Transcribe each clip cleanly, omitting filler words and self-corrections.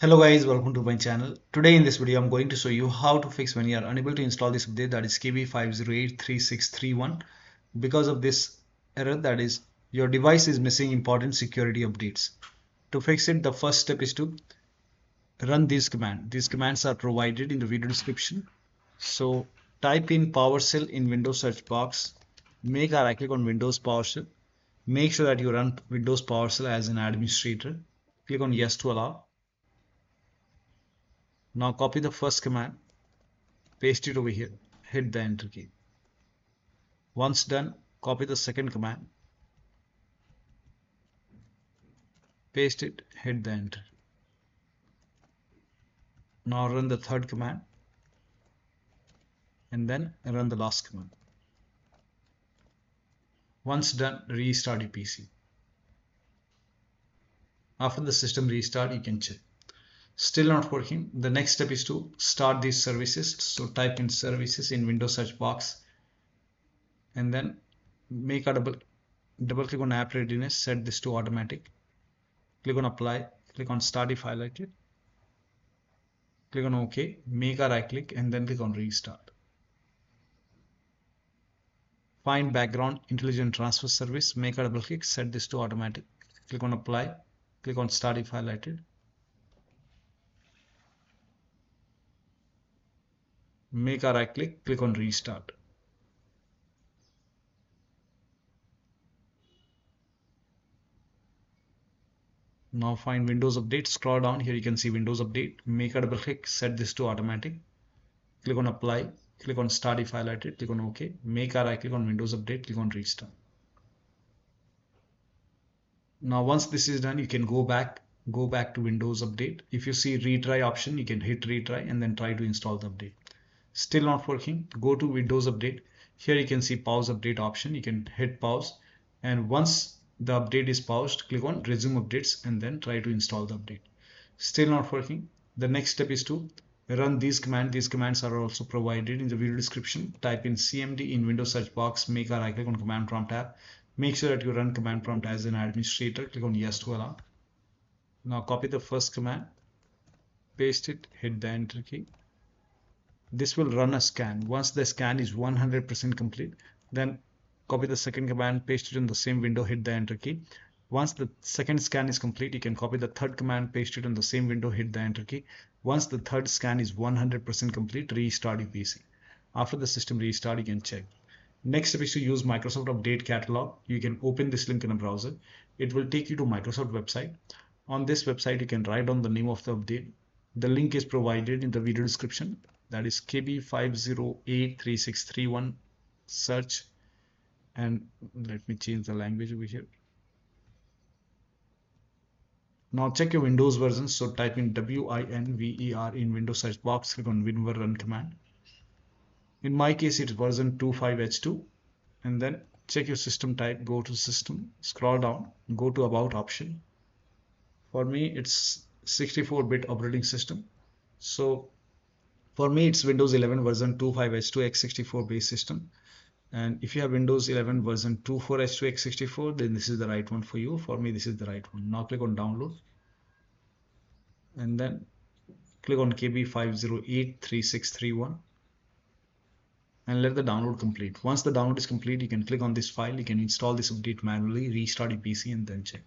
Hello guys, welcome to my channel. Today in this video I'm going to show you how to fix when you are unable to install this update, that is KB5083631. Because of this error, that is your device is missing important security updates. To fix it, the first step is to run this command. These commands are provided in the video description. So type in PowerShell in Windows search box, make a right click on Windows PowerShell, make sure that you run Windows PowerShell as an administrator, click on yes to allow. Now copy the first command, paste it over here, hit the enter key. Once done, copy the second command, paste it, hit the enter. Now run the third command and then run the last command. Once done, restart your PC. After the system restart, you can check. Still not working. The next step is to start these services. So type in services in Windows search box and then make a double click on app readiness, set this to automatic. Click on apply, click on start if highlighted, click on OK, make a right click and then click on restart. Find background intelligent transfer service, make a double click, set this to automatic, click on apply, click on start if highlighted, make a right click, click on restart. Now find Windows Update, scroll down, here you can see Windows Update, make a double click, set this to automatic, click on apply, click on start if highlighted, click on OK, make a right click on Windows Update, click on restart. Now once this is done, you can go back to Windows Update. If you see retry option, you can hit retry and then try to install the update. Still not working, go to Windows Update. Here you can see pause update option, you can hit pause, and once the update is paused, click on resume updates and then try to install the update. Still not working. The next step is to run these commands. These commands are also provided in the video description. Type in cmd in Windows search box, make a right click on command prompt tab, make sure that you run command prompt as an administrator, click on yes to allow. Now copy the first command, paste it, hit the enter key. This will run a scan. Once the scan is 100% complete, then copy the second command, paste it in the same window, hit the enter key. Once the second scan is complete, you can copy the third command, paste it in the same window, hit the enter key. Once the third scan is 100% complete, restart your PC. After the system restart, you can check. Next step is to use Microsoft Update Catalog. You can open this link in a browser. It will take you to Microsoft website. On this website, you can write down the name of the update. The link is provided in the video description. That is KB5083631. Search, and let me change the language over here. Now check your Windows version. So type in WINVER in Windows search box, click on WinVer run command. In my case, it's version 25H2, and then check your system type, go to system, scroll down, go to about option. For me, it's 64-bit operating system. So for me, it's Windows 11 version 25H2 x64 base system. And if you have Windows 11 version 24H2 x64, then this is the right one for you. For me, this is the right one. Now click on download and then click on KB5083631 and let the download complete. Once the download is complete, you can click on this file. You can install this update manually, restart your PC and then check.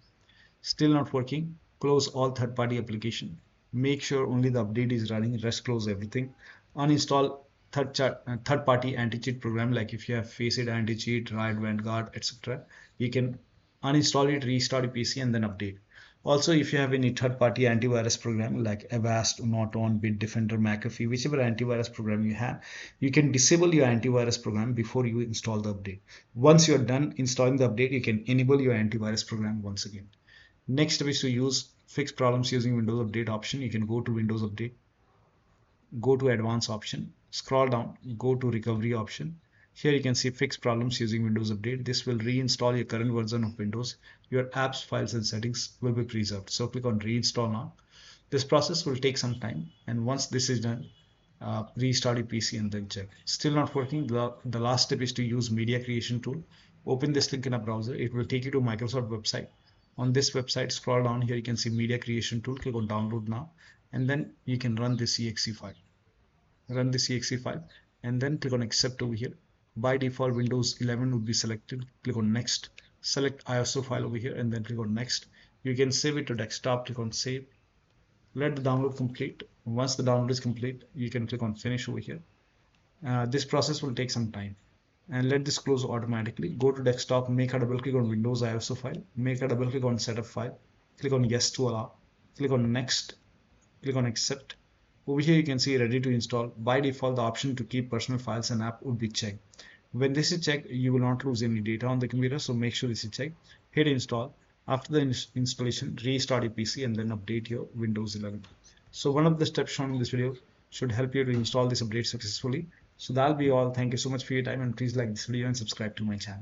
Still not working, close all third-party application. Make sure only the update is running, rest close everything. Uninstall third-party anti-cheat program, like if you have Faceit anti-cheat, Riot Vanguard, etc. You can uninstall it, restart your PC and then update. Also, if you have any third-party antivirus program like Avast, Norton, Bitdefender, McAfee, whichever antivirus program you have, you can disable your antivirus program before you install the update. Once you're done installing the update, you can enable your antivirus program once again. Next step is to use fix problems using Windows Update option. You can go to Windows Update, go to Advanced option, scroll down, go to Recovery option. Here you can see fix problems using Windows Update. This will reinstall your current version of Windows. Your apps, files and settings will be preserved. So click on reinstall now. This process will take some time, and once this is done, restart your PC and then check. Still not working. The last step is to use media creation tool. Open this link in a browser. It will take you to Microsoft website. On this website, scroll down, here you can see media creation tool, click on download now and then you can run this exe file. Run this exe file and then click on accept over here. By default, Windows 11 would be selected. Click on next. Select ISO file over here and then click on next. You can save it to desktop. Click on save. Let the download complete. Once the download is complete, you can click on finish over here. This process will take some time, and let this close automatically. Go to desktop, make a double click on Windows ISO file, make a double click on setup file, click on yes to allow, click on next, click on accept. Over here you can see ready to install. By default, the option to keep personal files and app would be checked. When this is checked, you will not lose any data on the computer, so make sure this is checked. Hit install. After the installation, restart your PC and then update your Windows 11. So one of the steps shown in this video should help you to install this update successfully. So that'll be all. Thank you so much for your time, and please like this video and subscribe to my channel.